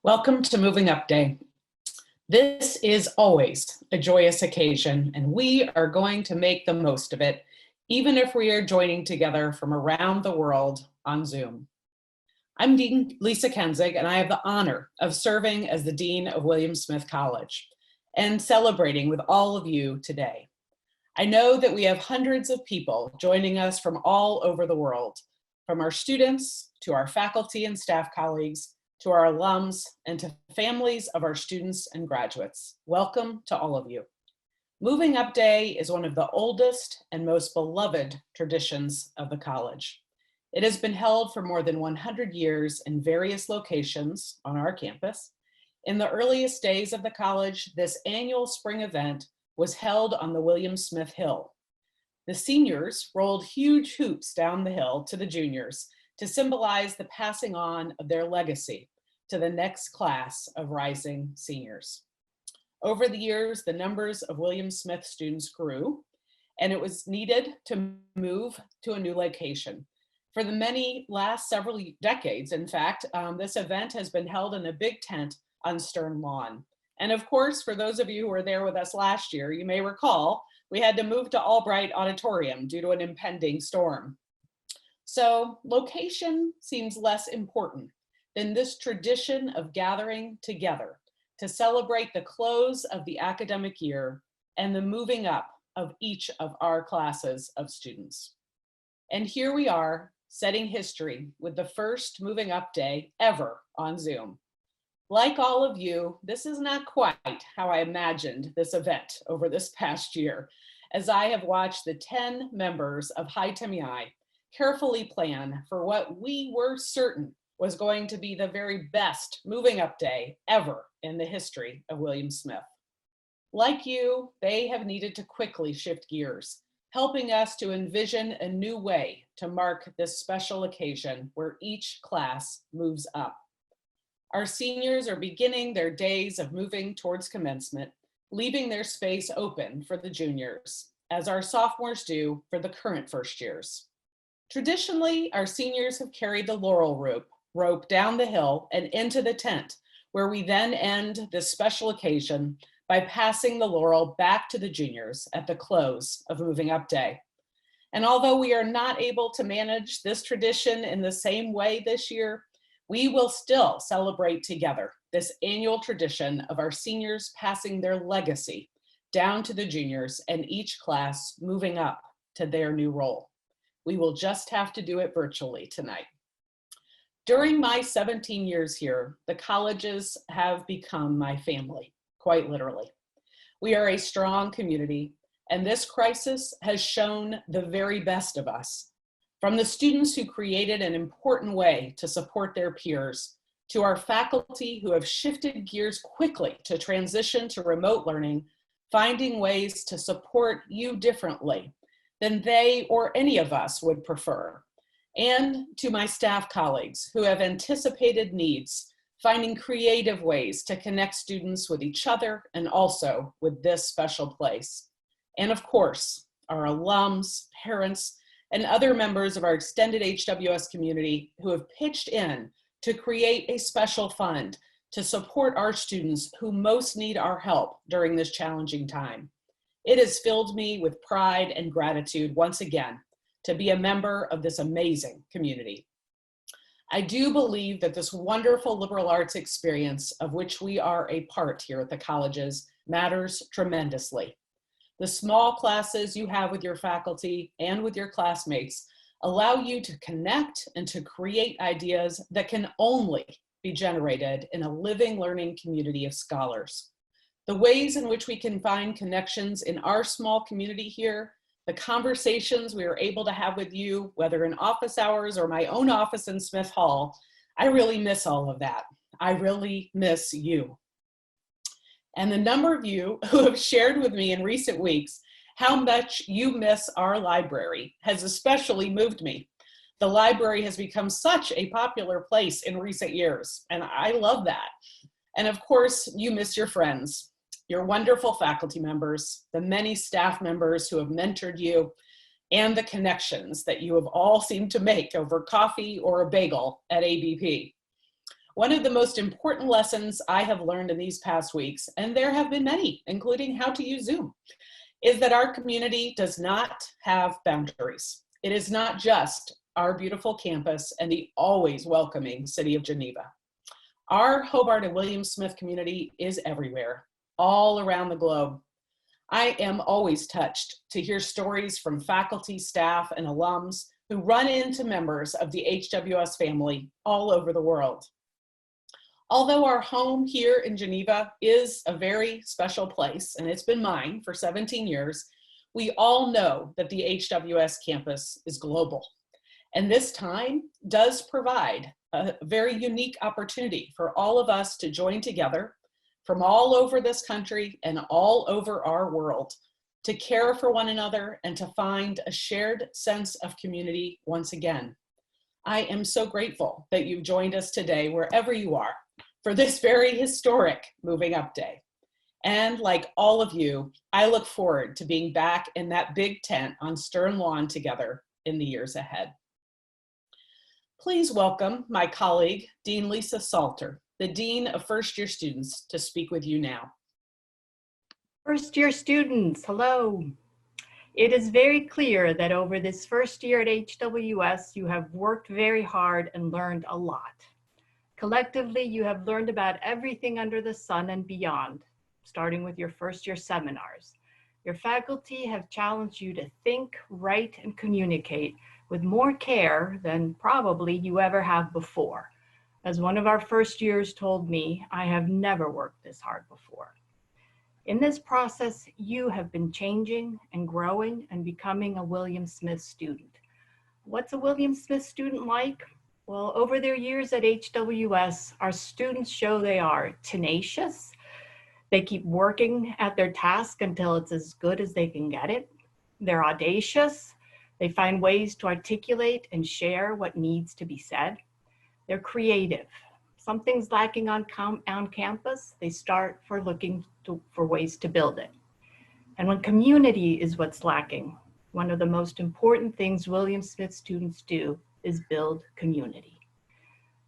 Welcome to Moving Up Day. This is always a joyous occasion, and we are going to make the most of it, even if we are joining together from around the world on Zoom. I'm Dean Lisa Kenzig, and I have the honor of serving as the Dean of William Smith College and celebrating with all of you today. I know that we have hundreds of people joining us from all over the world, from our students to our faculty and staff colleagues, to our alums, and to families of our students and graduates. Welcome to all of you. Moving Up Day is one of the oldest and most beloved traditions of the college. It has been held for more than 100 years in various locations on our campus. In the earliest days of the college, this annual spring event was held on the William Smith Hill. The seniors rolled huge hoops down the hill to the juniors to symbolize the passing on of their legacy to the next class of rising seniors. Over the years, the numbers of William Smith students grew, and it was needed to move to a new location. For the last several decades, in fact, this event has been held in a big tent on Stern Lawn. And of course, for those of you who were there with us last year, you may recall, we had to move to Albright Auditorium due to an impending storm. So location seems less important than this tradition of gathering together to celebrate the close of the academic year and the moving up of each of our classes of students. And here we are setting history with the first Moving Up Day ever on Zoom. Like all of you, this is not quite how I imagined this event over this past year, as I have watched the 10 members of Hi Temi carefully plan for what we were certain was going to be the very best Moving Up Day ever in the history of William Smith. Like you, they have needed to quickly shift gears, helping us to envision a new way to mark this special occasion where each class moves up. Our seniors are beginning their days of moving towards commencement, leaving their space open for the juniors, as our sophomores do for the current first years. Traditionally, our seniors have carried the laurel rope down the hill and into the tent, where we then end this special occasion by passing the laurel back to the juniors at the close of Moving Up Day. And although we are not able to manage this tradition in the same way this year, we will still celebrate together this annual tradition of our seniors passing their legacy down to the juniors and each class moving up to their new role. We will just have to do it virtually tonight. During my 17 years here, the colleges have become my family, quite literally. We are a strong community, and this crisis has shown the very best of us. From the students who created an important way to support their peers, to our faculty who have shifted gears quickly to transition to remote learning, finding ways to support you differently than they or any of us would prefer. And to my staff colleagues who have anticipated needs, finding creative ways to connect students with each other and also with this special place. And of course, our alums, parents, and other members of our extended HWS community who have pitched in to create a special fund to support our students who most need our help during this challenging time. It has filled me with pride and gratitude once again to be a member of this amazing community. I do believe that this wonderful liberal arts experience of which we are a part here at the colleges matters tremendously. The small classes you have with your faculty and with your classmates allow you to connect and to create ideas that can only be generated in a living, learning community of scholars. The ways in which we can find connections in our small community here, the conversations we are able to have with you, whether in office hours or my own office in Smith Hall, I really miss all of that. I really miss you. And the number of you who have shared with me in recent weeks how much you miss our library has especially moved me. The library has become such a popular place in recent years, and I love that. And of course, you miss your friends, your wonderful faculty members, the many staff members who have mentored you, and the connections that you have all seemed to make over coffee or a bagel at ABP. One of the most important lessons I have learned in these past weeks, and there have been many, including how to use Zoom, is that our community does not have boundaries. It is not just our beautiful campus and the always welcoming city of Geneva. Our Hobart and William Smith community is everywhere, all around the globe. I am always touched to hear stories from faculty, staff, and alums who run into members of the HWS family all over the world. Although our home here in Geneva is a very special place, and it's been mine for 17 years, we all know that the HWS campus is global. And this time does provide a very unique opportunity for all of us to join together from all over this country and all over our world to care for one another and to find a shared sense of community once again. I am so grateful that you've joined us today, wherever you are, for this very historic Moving Up Day. And like all of you, I look forward to being back in that big tent on Stern Lawn together in the years ahead. Please welcome my colleague, Dean Lisa Salter, the Dean of First Year Students, to speak with you now. First year students, hello. It is very clear that over this first year at HWS, you have worked very hard and learned a lot. Collectively, you have learned about everything under the sun and beyond, starting with your first year seminars. Your faculty have challenged you to think, write, and communicate with more care than probably you ever have before. As one of our first years told me, I have never worked this hard before. In this process, you have been changing and growing and becoming a William Smith student. What's a William Smith student like? Well, over their years at HWS, our students show they are tenacious. They keep working at their task until it's as good as they can get it. They're audacious. They find ways to articulate and share what needs to be said. They're creative. Something's lacking on campus, they start looking for ways to build it. And when community is what's lacking, one of the most important things William Smith students do is build community.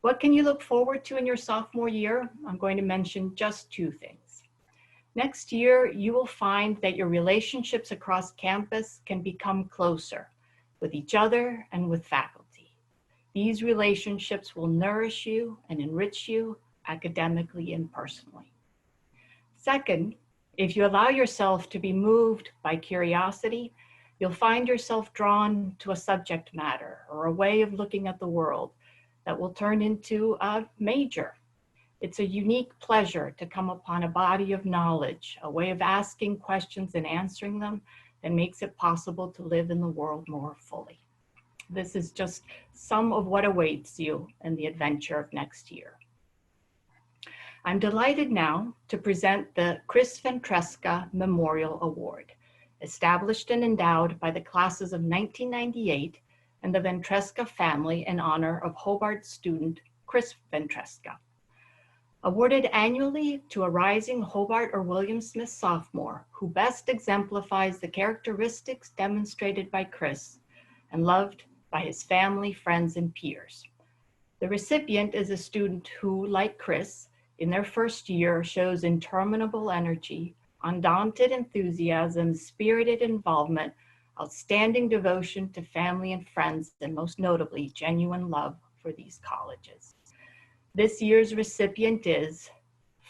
What can you look forward to in your sophomore year? I'm going to mention just two things. Next year, you will find that your relationships across campus can become closer with each other and with faculty. These relationships will nourish you and enrich you academically and personally. Second, if you allow yourself to be moved by curiosity, you'll find yourself drawn to a subject matter or a way of looking at the world that will turn into a major. It's a unique pleasure to come upon a body of knowledge, a way of asking questions and answering them that makes it possible to live in the world more fully. This is just some of what awaits you in the adventure of next year. I'm delighted now to present the Chris Ventresca Memorial Award, established and endowed by the classes of 1998 and the Ventresca family in honor of Hobart student Chris Ventresca. Awarded annually to a rising Hobart or William Smith sophomore who best exemplifies the characteristics demonstrated by Chris and loved by his family, friends, and peers. The recipient is a student who, like Chris, in their first year shows interminable energy, undaunted enthusiasm, spirited involvement, outstanding devotion to family and friends, and most notably, genuine love for these colleges. This year's recipient is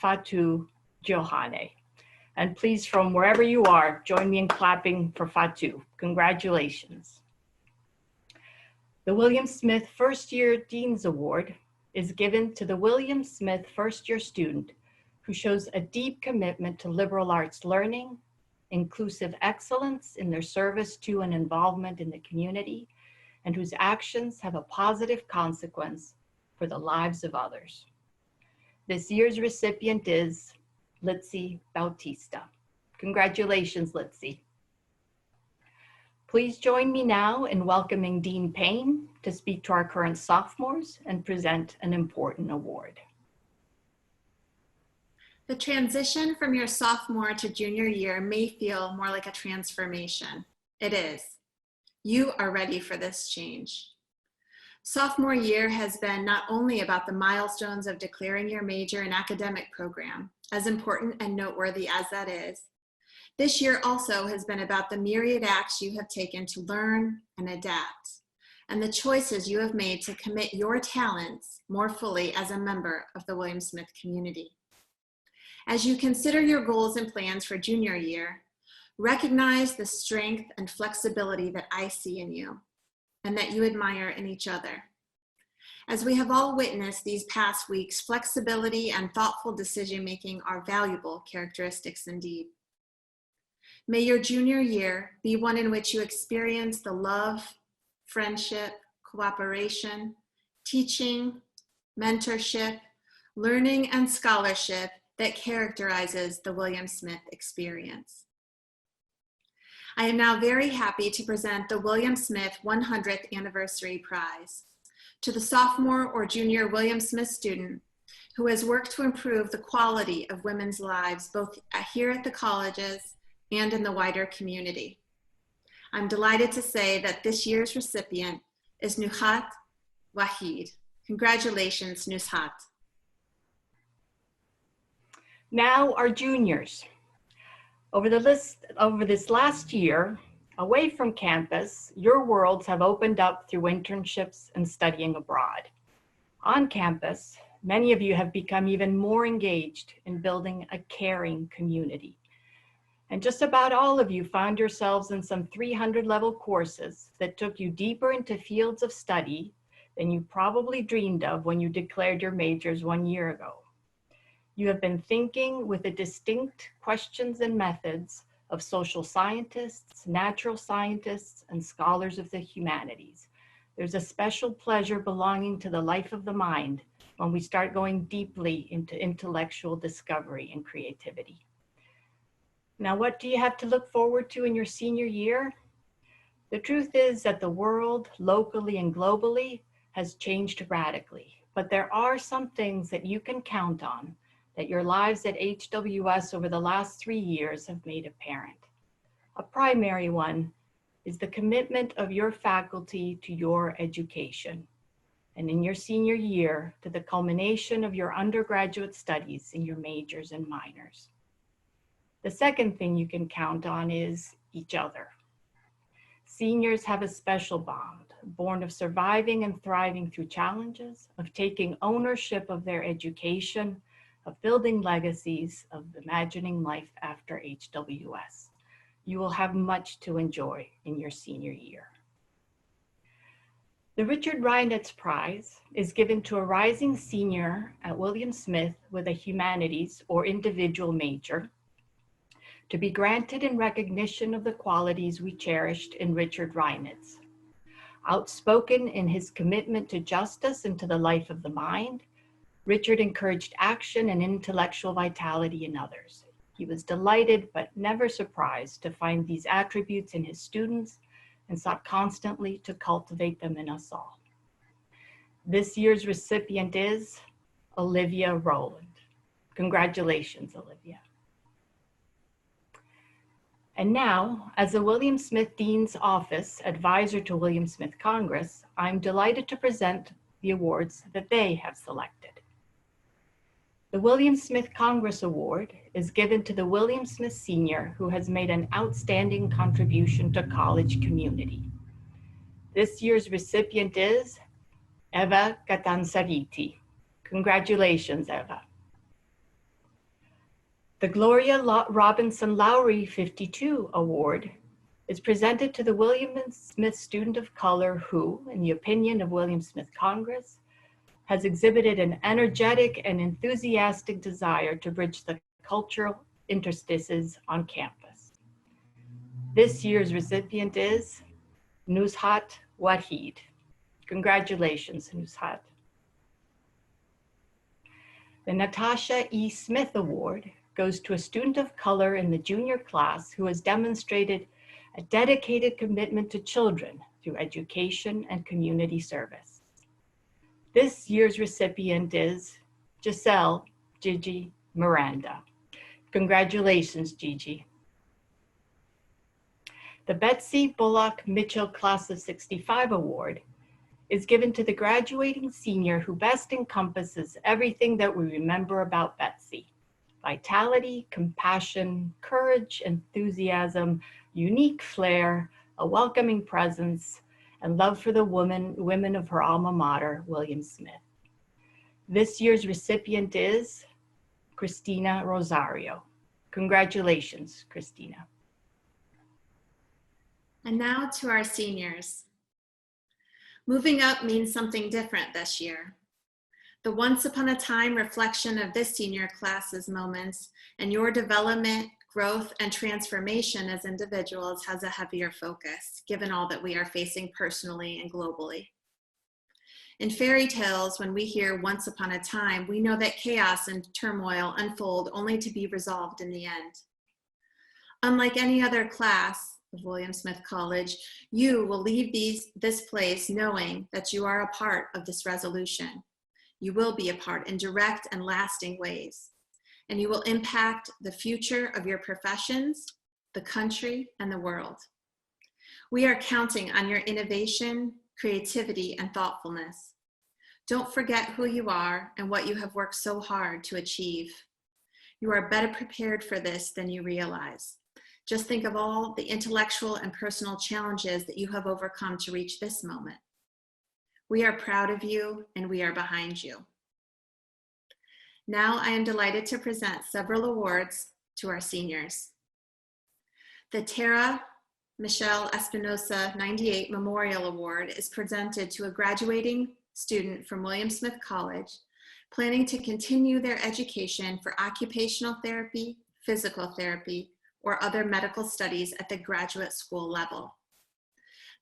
Fatou Johane. And please, from wherever you are, join me in clapping for Fatou. Congratulations. The William Smith First Year Dean's Award is given to the William Smith first year student who shows a deep commitment to liberal arts learning, inclusive excellence in their service to and involvement in the community, and whose actions have a positive consequence for the lives of others. This year's recipient is Litzy Bautista. Congratulations, Litzy. Please join me now in welcoming Dean Payne to speak to our current sophomores and present an important award. The transition from your sophomore to junior year may feel more like a transformation. It is. You are ready for this change. Sophomore year has been not only about the milestones of declaring your major and academic program, as important and noteworthy as that is, this year also has been about the myriad acts you have taken to learn and adapt, and the choices you have made to commit your talents more fully as a member of the William Smith community. As you consider your goals and plans for junior year, recognize the strength and flexibility that I see in you and that you admire in each other. As we have all witnessed these past weeks, flexibility and thoughtful decision-making are valuable characteristics indeed. May your junior year be one in which you experience the love, friendship, cooperation, teaching, mentorship, learning, and scholarship that characterizes the William Smith experience. I am now very happy to present the William Smith 100th Anniversary Prize to the sophomore or junior William Smith student who has worked to improve the quality of women's lives both here at the colleges and in the wider community. I'm delighted to say that this year's recipient is Nushat Wahid. Congratulations, Nushat. Now our juniors. Over this last year, away from campus, your worlds have opened up through internships and studying abroad. On campus, many of you have become even more engaged in building a caring community. And just about all of you found yourselves in some 300-level courses that took you deeper into fields of study than you probably dreamed of when you declared your majors 1 year ago. You have been thinking with the distinct questions and methods of social scientists, natural scientists, and scholars of the humanities. There's a special pleasure belonging to the life of the mind when we start going deeply into intellectual discovery and creativity. Now, what do you have to look forward to in your senior year? The truth is that the world, locally and globally, has changed radically, but there are some things that you can count on that your lives at HWS over the last 3 years have made apparent. A primary one is the commitment of your faculty to your education, and in your senior year to the culmination of your undergraduate studies in your majors and minors. The second thing you can count on is each other. Seniors have a special bond, born of surviving and thriving through challenges, of taking ownership of their education, of building legacies, of imagining life after HWS. You will have much to enjoy in your senior year. The Richard Reinitz Prize is given to a rising senior at William Smith with a humanities or individual major, to be granted in recognition of the qualities we cherished in Richard Reinitz. Outspoken in his commitment to justice and to the life of the mind, Richard encouraged action and intellectual vitality in others. He was delighted but never surprised to find these attributes in his students and sought constantly to cultivate them in us all. This year's recipient is Olivia Rowland. Congratulations, Olivia. And now, as a William Smith Dean's Office advisor to William Smith Congress, I'm delighted to present the awards that they have selected. The William Smith Congress Award is given to the William Smith Senior who has made an outstanding contribution to college community. This year's recipient is Eva Catansariti. Congratulations, Eva. The Gloria Robinson Lowry 52 Award is presented to the William Smith student of color who, in the opinion of William Smith Congress, has exhibited an energetic and enthusiastic desire to bridge the cultural interstices on campus. This year's recipient is Nushat Wahid. Congratulations, Nushat. The Natasha E. Smith Award goes to a student of color in the junior class who has demonstrated a dedicated commitment to children through education and community service. This year's recipient is Giselle Gigi Miranda. Congratulations, Gigi. The Betsy Bullock Mitchell Class of '65 Award is given to the graduating senior who best encompasses everything that we remember about Betsy: vitality, compassion, courage, enthusiasm, unique flair, a welcoming presence, and love for the women of her alma mater, William Smith. This year's recipient is Christina Rosario. Congratulations, Christina. And now to our seniors. Moving up means something different this year. The once upon a time reflection of this senior class's moments and your development, growth, and transformation as individuals has a heavier focus, given all that we are facing personally and globally. In fairy tales, when we hear once upon a time, we know that chaos and turmoil unfold only to be resolved in the end. Unlike any other class of William Smith College, you will leave this place knowing that you are a part of this resolution. You will be a part in direct and lasting ways, and you will impact the future of your professions, the country, and the world. We are counting on your innovation, creativity, and thoughtfulness. Don't forget who you are and what you have worked so hard to achieve. You are better prepared for this than you realize. Just think of all the intellectual and personal challenges that you have overcome to reach this moment. We are proud of you and we are behind you. Now I am delighted to present several awards to our seniors. The Tara Michelle Espinosa 98 Memorial Award is presented to a graduating student from William Smith College planning to continue their education for occupational therapy, physical therapy, or other medical studies at the graduate school level.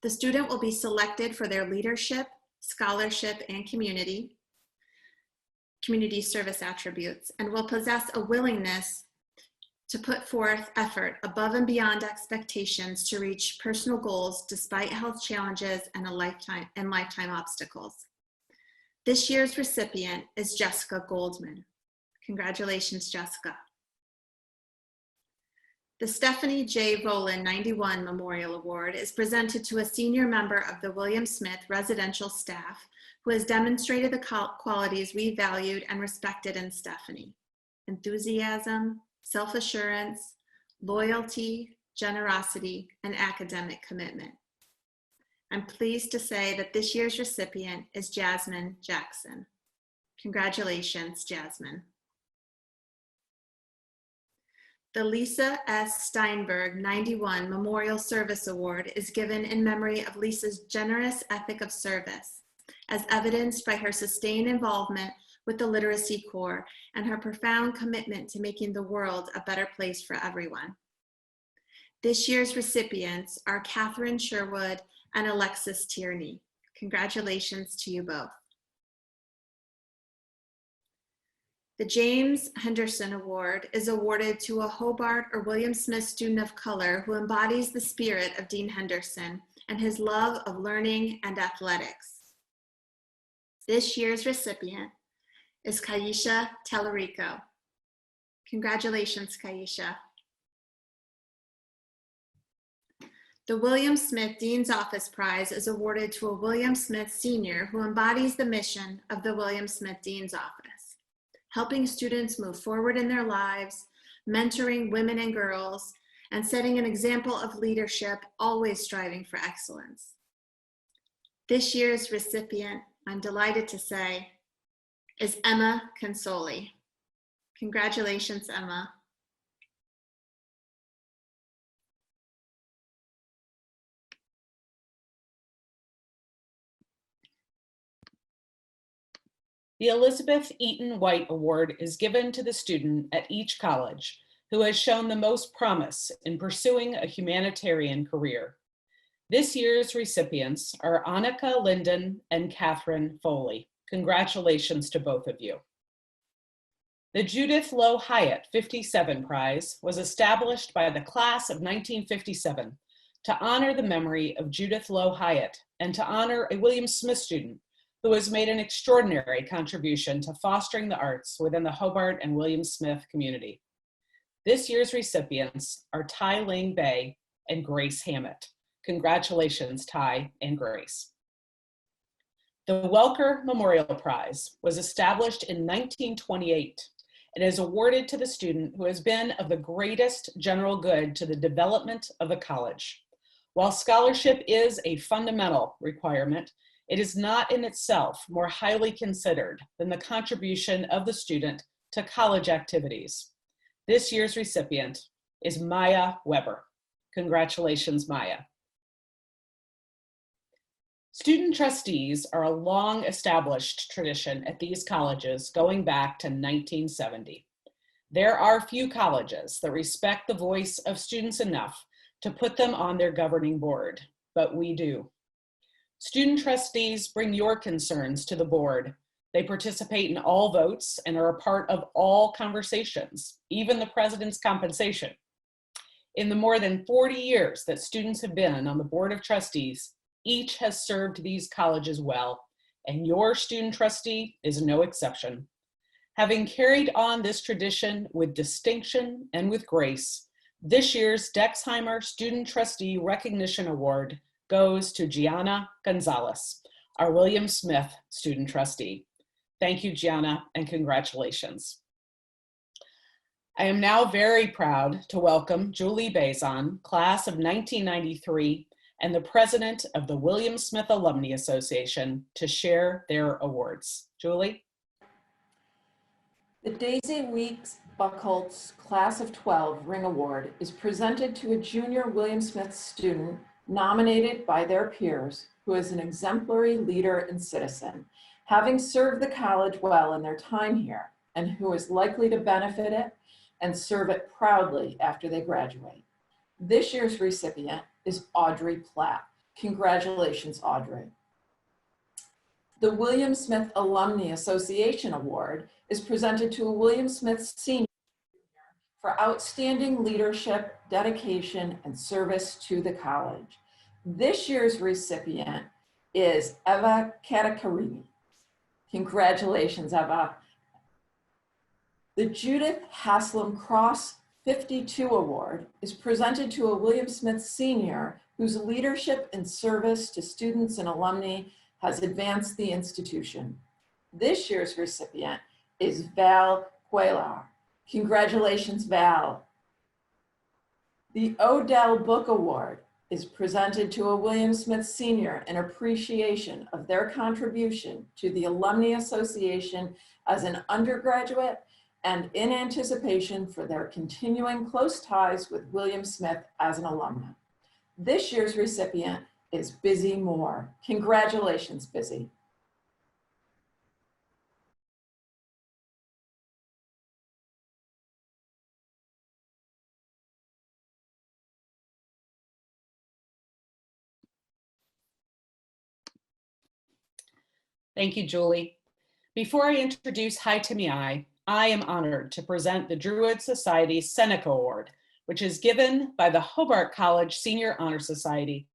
The student will be selected for their leadership, scholarship, and community service attributes, and will possess a willingness to put forth effort above and beyond expectations to reach personal goals despite health challenges and lifetime obstacles. This year's recipient is Jessica Goldman. Congratulations, Jessica. The Stephanie J. Volan 91 Memorial Award is presented to a senior member of the William Smith residential staff who has demonstrated the qualities we valued and respected in Stephanie: enthusiasm, self-assurance, loyalty, generosity, and academic commitment. I'm pleased to say that this year's recipient is Jasmine Jackson. Congratulations, Jasmine. The Lisa S. Steinberg 91 Memorial Service Award is given in memory of Lisa's generous ethic of service, as evidenced by her sustained involvement with the Literacy Corps and her profound commitment to making the world a better place for everyone. This year's recipients are Catherine Sherwood and Alexis Tierney. Congratulations to you both. The James Henderson Award is awarded to a Hobart or William Smith student of color who embodies the spirit of Dean Henderson and his love of learning and athletics. This year's recipient is Kaisha Tellerico. Congratulations, Kaisha. The William Smith Dean's Office Prize is awarded to a William Smith senior who embodies the mission of the William Smith Dean's Office, helping students move forward in their lives, mentoring women and girls, and setting an example of leadership, always striving for excellence. This year's recipient, I'm delighted to say, is Emma Consoli. Congratulations, Emma. The Elizabeth Eaton White Award is given to the student at each college who has shown the most promise in pursuing a humanitarian career. This year's recipients are Annika Linden and Catherine Foley. Congratulations to both of you. The Judith Lowe Hyatt 57 Prize was established by the class of 1957 to honor the memory of Judith Lowe Hyatt and to honor a William Smith student who has made an extraordinary contribution to fostering the arts within the Hobart and William Smith community. This year's recipients are Ty Ling Bay and Grace Hammett. Congratulations, Ty and Grace. The Welker Memorial Prize was established in 1928 and is awarded to the student who has been of the greatest general good to the development of the college. While scholarship is a fundamental requirement, it is not in itself more highly considered than the contribution of the student to college activities. This year's recipient is Maya Weber. Congratulations, Maya. Student trustees are a long-established tradition at these colleges going back to 1970. There are few colleges that respect the voice of students enough to put them on their governing board, but we do. Student trustees bring your concerns to the board. They participate in all votes and are a part of all conversations, even the president's compensation. In the more than 40 years that students have been on the Board of Trustees, each has served these colleges well, and your student trustee is no exception. Having carried on this tradition with distinction and with grace, this year's Dexheimer Student Trustee Recognition Award goes to Gianna Gonzalez, our William Smith student trustee. Thank you, Gianna, and congratulations. I am now very proud to welcome Julie Bazan, class of 1993, and the president of the William Smith Alumni Association, to share their awards. Julie? The Daisy Weeks Buckholtz Class of 12 Ring Award is presented to a junior William Smith student nominated by their peers who is an exemplary leader and citizen, having served the college well in their time here, and who is likely to benefit it and serve it proudly after they graduate. This year's recipient is Audrey Platt. Congratulations, Audrey. The William Smith Alumni Association Award is presented to a William Smith senior for outstanding leadership, dedication, and service to the college. This year's recipient is Eva Katakarimi. Congratulations, Eva. The Judith Haslam Cross 52 Award is presented to a William Smith senior whose leadership and service to students and alumni has advanced the institution. This year's recipient is Val Cuellar. Congratulations, Val. The Odell Book Award is presented to a William Smith senior in appreciation of their contribution to the Alumni Association as an undergraduate and in anticipation for their continuing close ties with William Smith as an alumna. This year's recipient is Busy Moore. Congratulations, Busy. Thank you, Julie. Before I introduce Hai Timiai, I am honored to present the Druid Society's Seneca Award, which is given by the Hobart College Senior Honor Society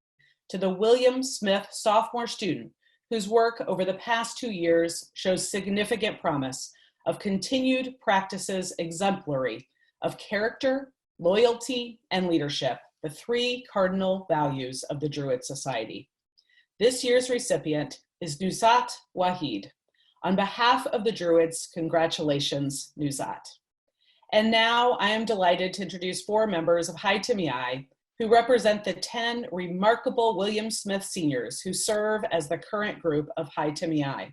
to the William Smith sophomore student whose work over the past 2 years shows significant promise of continued practices exemplary of character, loyalty, and leadership, the 3 cardinal values of the Druid Society. This year's recipient is Nuzat Wahid. On behalf of the Druids, congratulations, Nuzat. And now I am delighted to introduce 4 members of Hai Timiai who represent the 10 remarkable William Smith seniors who serve as the current group of Hai Timiai,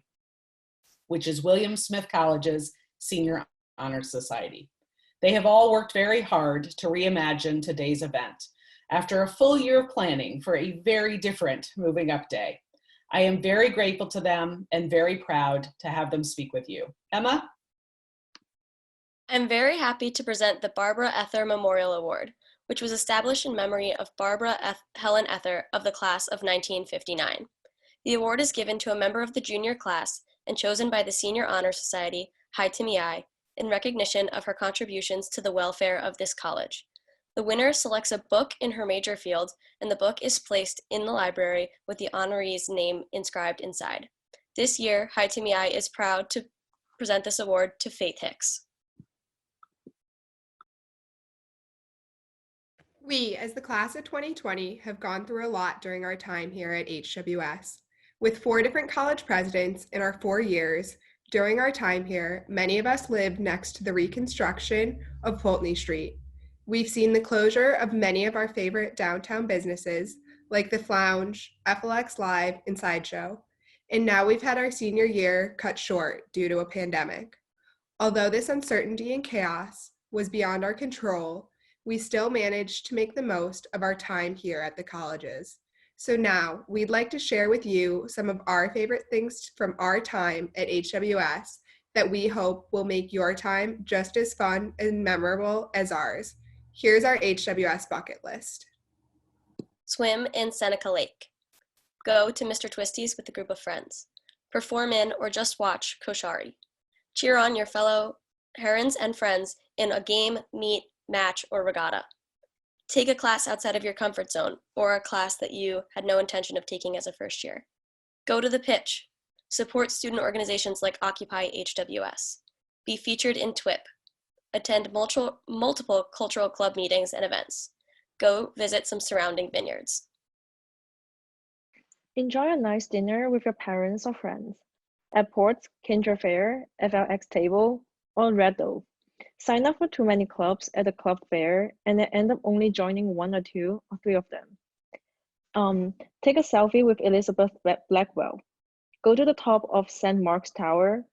which is William Smith College's Senior Honor Society. They have all worked very hard to reimagine today's event after a full year of planning for a very different Moving Up Day. I am very grateful to them and very proud to have them speak with you. Emma? I'm very happy to present the Barbara Ether Memorial Award, which was established in memory of Barbara Helen Ether of the class of 1959. The award is given to a member of the junior class and chosen by the Senior Honor Society, Hai Timiai, in recognition of her contributions to the welfare of this college. The winner selects a book in her major field, and the book is placed in the library with the honoree's name inscribed inside. This year, Hai Timiai is proud to present this award to Faith Hicks. We, as the class of 2020, have gone through a lot during our time here at HWS. With 4 different college presidents in our 4 years, during our time here, many of us lived next to the reconstruction of Pulteney Street. We've seen the closure of many of our favorite downtown businesses, like the Flounge, FLX Live, and Sideshow. And now we've had our senior year cut short due to a pandemic. Although this uncertainty and chaos was beyond our control, we still managed to make the most of our time here at the colleges. So now we'd like to share with you some of our favorite things from our time at HWS that we hope will make your time just as fun and memorable as ours. Here's our HWS bucket list. Swim in Seneca Lake. Go to Mr. Twisty's with a group of friends. Perform in or just watch Koshari. Cheer on your fellow herons and friends in a game, meet, match, or regatta. Take a class outside of your comfort zone or a class that you had no intention of taking as a first year. Go to the pitch. Support student organizations like Occupy HWS. Be featured in TWIP. Attend multiple cultural club meetings and events. Go visit some surrounding vineyards. Enjoy a nice dinner with your parents or friends. At Ports, Kindred Fair, FLX Table, or Red Dove. Sign up for too many clubs at the club fair and then end up only joining 1 or 2 or 3 of them. Take a selfie with Elizabeth Blackwell. Go to the top of St. Mark's Tower.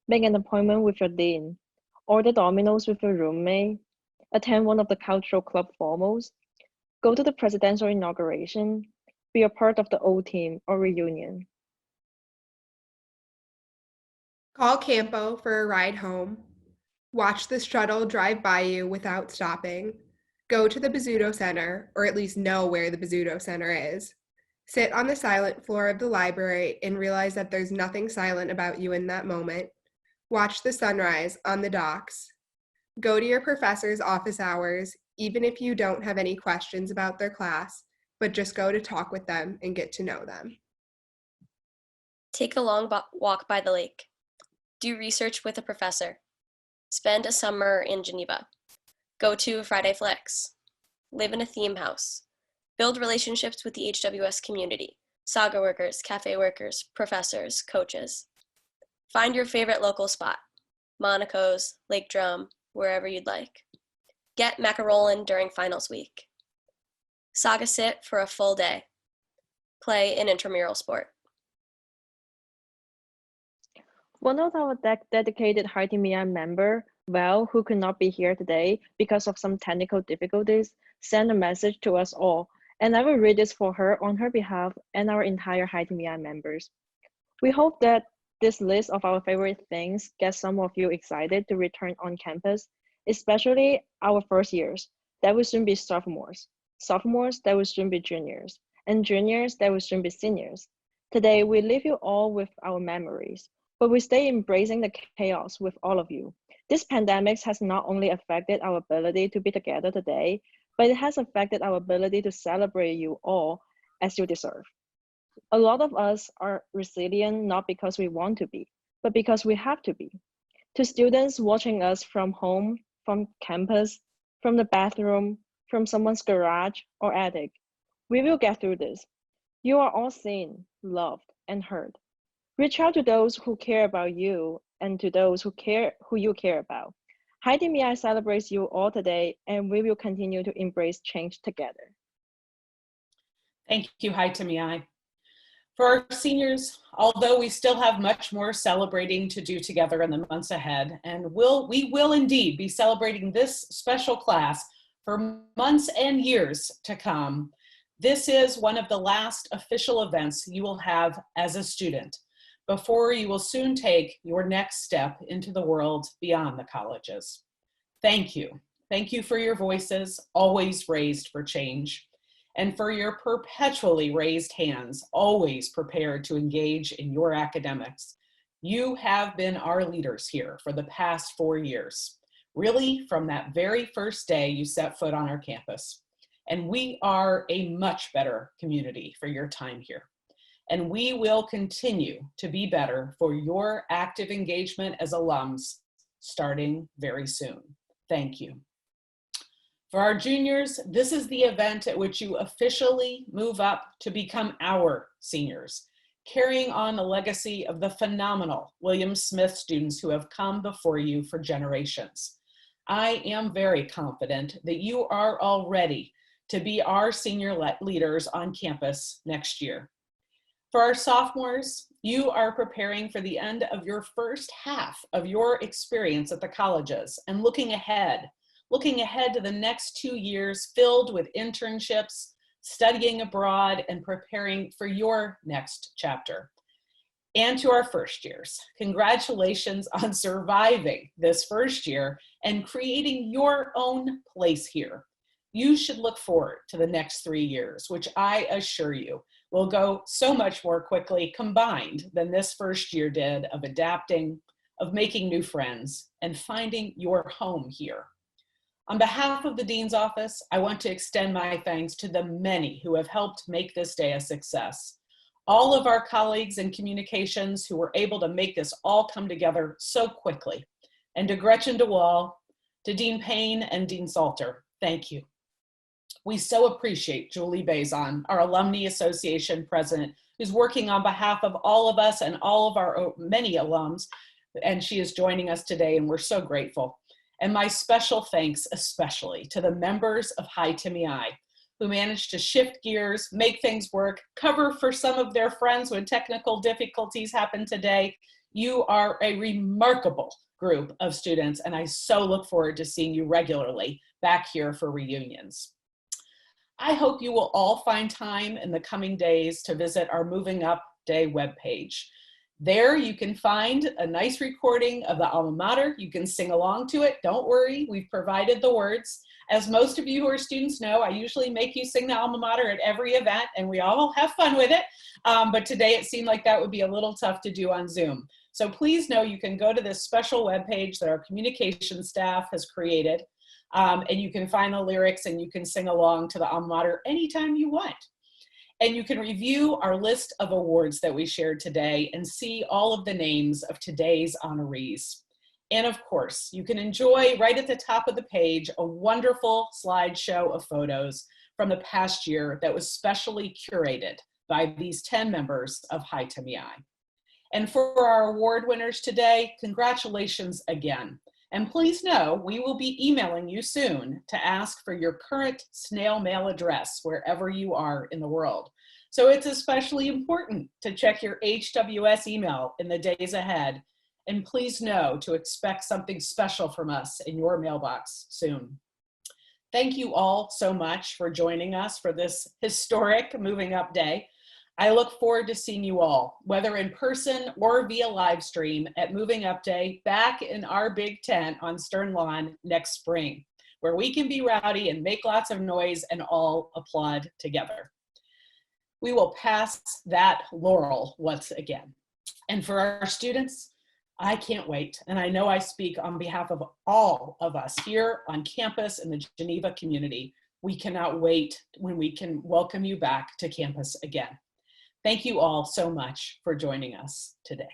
Make an appointment with your dean. Order Domino's with your roommate. Attend one of the cultural club formals. Go to the presidential inauguration. Be a part of the old team or reunion. Call Campo for a ride home. Watch the shuttle drive by you without stopping. Go to the Bizzuto Center, or at least know where the Bizzuto Center is. Sit on the silent floor of the library and realize that there's nothing silent about you in that moment. Watch the sunrise on the docks. Go to your professor's office hours, even if you don't have any questions about their class, but just go to talk with them and get to know them. Take a long walk by the lake. Do research with a professor. Spend a summer in Geneva. Go to a Friday Flex. Live in a theme house. Build relationships with the HWS community, saga workers, cafe workers, professors, coaches. Find your favorite local spot, Monaco's, Lake Drum, wherever you'd like. Get macarolin during finals week. Saga sit for a full day. Play an intramural sport. One of our dedicated Haiti Mia member, Val, who could not be here today because of some technical difficulties, sent a message to us all, and I will read this for her on her behalf and our entire Haiti Mia members. We hope that this list of our favorite things gets some of you excited to return on campus, especially our first years that will soon be sophomores, sophomores that will soon be juniors, and juniors that will soon be seniors. Today, we leave you all with our memories, but we stay embracing the chaos with all of you. This pandemic has not only affected our ability to be together today, but it has affected our ability to celebrate you all as you deserve. A lot of us are resilient not because we want to be, but because we have to be. To students watching us from home, from campus, from the bathroom, from someone's garage or attic, we will get through this. You are all seen, loved, and heard. Reach out to those who care about you and to those who you care about. Haiti Mia celebrates you all today, and we will continue to embrace change together. Thank you, Haiti Mia. For our seniors, although we still have much more celebrating to do together in the months ahead, and we will indeed be celebrating this special class for months and years to come, this is one of the last official events you will have as a student before you will soon take your next step into the world beyond the colleges. Thank you. Thank you for your voices, always raised for change, and for your perpetually raised hands, always prepared to engage in your academics. You have been our leaders here for the past 4 years, really from that very first day you set foot on our campus. And we are a much better community for your time here. And we will continue to be better for your active engagement as alums starting very soon. Thank you. For our juniors, this is the event at which you officially move up to become our seniors. carrying on the legacy of the phenomenal William Smith students who have come before you for generations. I am very confident that you are all ready to be our senior leaders on campus next year. For our sophomores, you are preparing for the end of your first half of your experience at the colleges and looking ahead to the next 2 years filled with internships, studying abroad, and preparing for your next chapter. And to our first years, congratulations on surviving this first year and creating your own place here. You should look forward to the next 3 years, which I assure you will go so much more quickly combined than this first year did of adapting, of making new friends, and finding your home here. On behalf of the Dean's Office, I want to extend my thanks to the many who have helped make this day a success. All of our colleagues in communications who were able to make this all come together so quickly. And to Gretchen DeWall, to Dean Payne and Dean Salter, thank you. We so appreciate Julie Bazan, our Alumni Association president, who's working on behalf of all of us and all of our many alums, and she is joining us today, and we're so grateful. And my special thanks especially to the members of Hi Timmy I, who managed to shift gears, make things work, cover for some of their friends when technical difficulties happened today. You are a remarkable group of students, and I so look forward to seeing you regularly back here for reunions. I hope you will all find time in the coming days to visit our Moving Up Day webpage. There you can find a nice recording of the alma mater. You can sing along to it. Don't worry, we've provided the words. As most of you who are students know, I usually make you sing the alma mater at every event, and we all have fun with it. But today it seemed like that would be a little tough to do on Zoom. So please know you can go to this special webpage that our communication staff has created, and you can find the lyrics and you can sing along to the alma mater anytime you want. And you can review our list of awards that we shared today and see all of the names of today's honorees. And of course, you can enjoy right at the top of the page a wonderful slideshow of photos from the past year that was specially curated by these 10 members of Hi Timmy I. And for our award winners today, congratulations again. And please know we will be emailing you soon to ask for your current snail mail address wherever you are in the world. So it's especially important to check your HWS email in the days ahead. And please know to expect something special from us in your mailbox soon. Thank you all so much for joining us for this historic Moving Up Day. I look forward to seeing you all, whether in person or via live stream at Moving Up Day back in our big tent on Stern Lawn next spring, where we can be rowdy and make lots of noise and all applaud together. We will pass that laurel once again. And for our students, I can't wait. And I know I speak on behalf of all of us here on campus in the Geneva community. We cannot wait when we can welcome you back to campus again. Thank you all so much for joining us today.